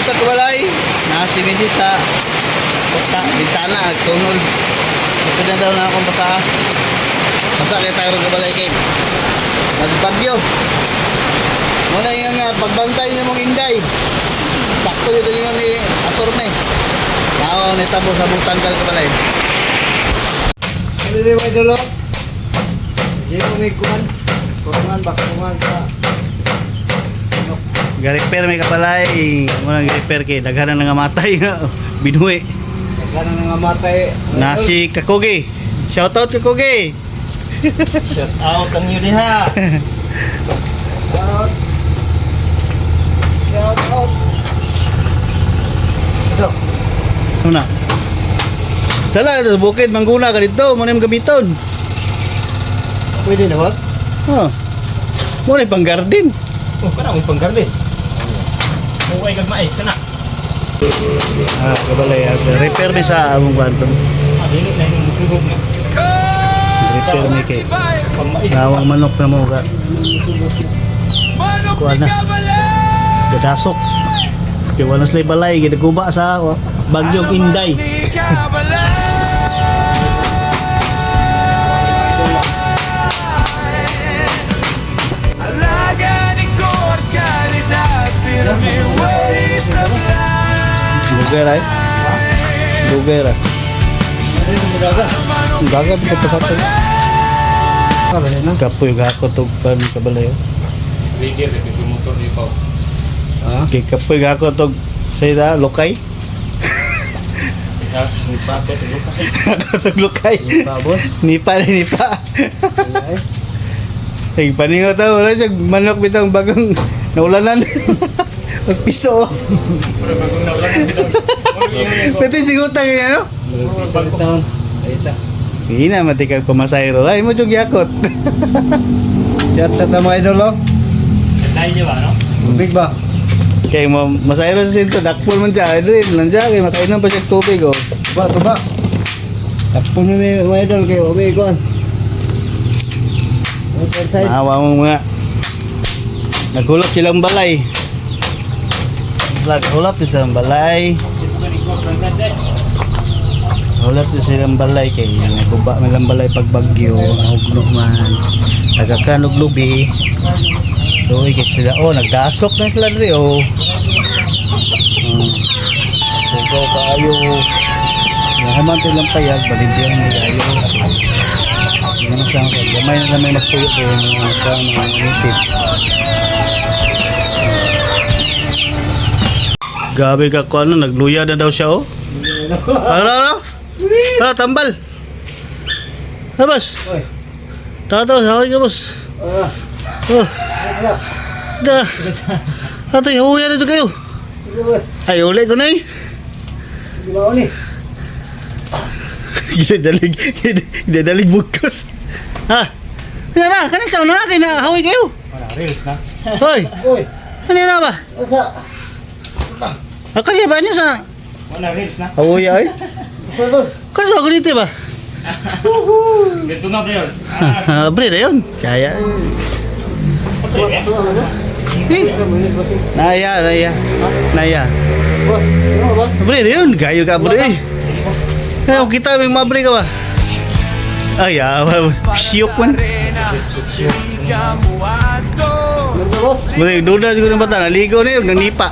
sa kabalay, nasiminsi sa bintana, tunol. Ito na daw na akong basa. Basa kaya tayo kabalay kay nagbagyo. Muna yung pagbantay niya mong inday. Sakto dito yung ni Atorne. Tao ni tabo sa butang kabalay. Ano yung idol? Hindi mo may kuhan. Bakungan sa... Ga-repair may kabalay. Muna ga-repair kay daghanan nga matay nga. Binuwi. Daghanan nga matay. Nasi Kakugi. Shoutout Kakugi. Shout out ang yun ha. Shout out. Ito. Una. Dala sa bukid mangguna ka dito, mo na yung gamiton. Pwede na, boss? Oh. Mo na yung pang-garden. Oh, kana mo pang-garden. Kung ay gagmais ka na. Kabalay, repair mi sa among kwarto. Dili na yung sugod na. Repair mi kay Pang-mais. nawang manok na mo ka. Kuha na. Gadasok. Kaya wala sila balay, ginaguba sa Bagyong Inday. Lugar ay? Lugar ay? Dagat ito pakatay. Kapoy gako to pan kabalayo. Leader, yung motor ni Pao. Kay kapoy gako to sa lokay. Nipa ko ito lukay. Ako sa lokay. Nipa, boss. Nipa. Ay, paningo tao, wala siya manok bitang bagong naulanan. Magpiso. Pero bagong naulanan dito. Pwede sigutang yun, ano? Piso ito. Ayta. Hindi na, matikag pamasayro. Ay, mo yung yakot. Chat na mga idol, oh. Lain niya ba, no? Big ba? Kaya mo, masayro sa sinto, dakpol man siya. Adrin, lang siya, kaya makainom pa siya tubig, oh. Tuba. Tapon mo mga idol kayo. Ubi, kuhan. Oversize. Maawa mo mga. Naghulot silang balay. Naghulot silang balay. Naghulot silang balay kay naguba man lang balay pag bagyo, nahugno man. Tagakan og lubi. Doy kay sila nagdasok na sila diri Pugaw kaayo. Nahaman lang payag baligyan ni ayo. Ano sa gamay na may magpuyo kay mga nitid. Gabi ka ko nagluya na daw siya Ano? Tambal. Boss. Oy. Tato, sahod ka boss. Oh. Da. Ato, huya na ito kayo. Ay, uli ko na Gila ni. Gidadalig bugkos. Ha? Kaya na, kanang sa una, kaya na, haway kayo. Wala, reels na. Hoy, Oy. kanina ba? Asa? Kanina ba niya sa Wala, reels na. haway ay? Asa, boss? Kaso, ganito ba? Ganito na ba yun? Bre na yun. Kaya. Naya. Boss, ano boss? Bre na yun. Gayo ka bre. Kaya kita may mabre ka ba? Ay, siyok man. Ano boss? Bre, duda siguro ng bata. Naligaw na yun. Nanipa.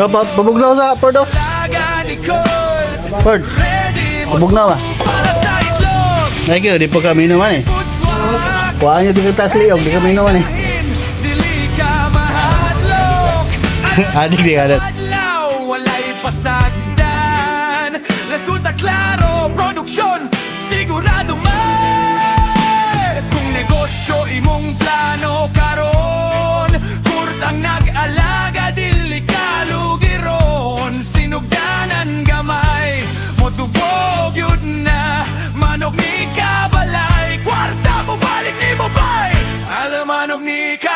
Pabugnaw sa Ford oh. Ford. Pabugnaw ah. Thank you, di po kami naman eh. Kuhaan nyo di ka taas liyog, di kami naman eh. Adik di adik. Walay pasagdan. Resulta klaro, produksyon sigurado may. Kung negosyo imong plano karon, kurtang nag-alaga dili kalugiron. Sinugdanan gamay, motubog yun na. Manok ni kabalay, kwarta mo balik ni Bobay. Alam manok ni kabalay.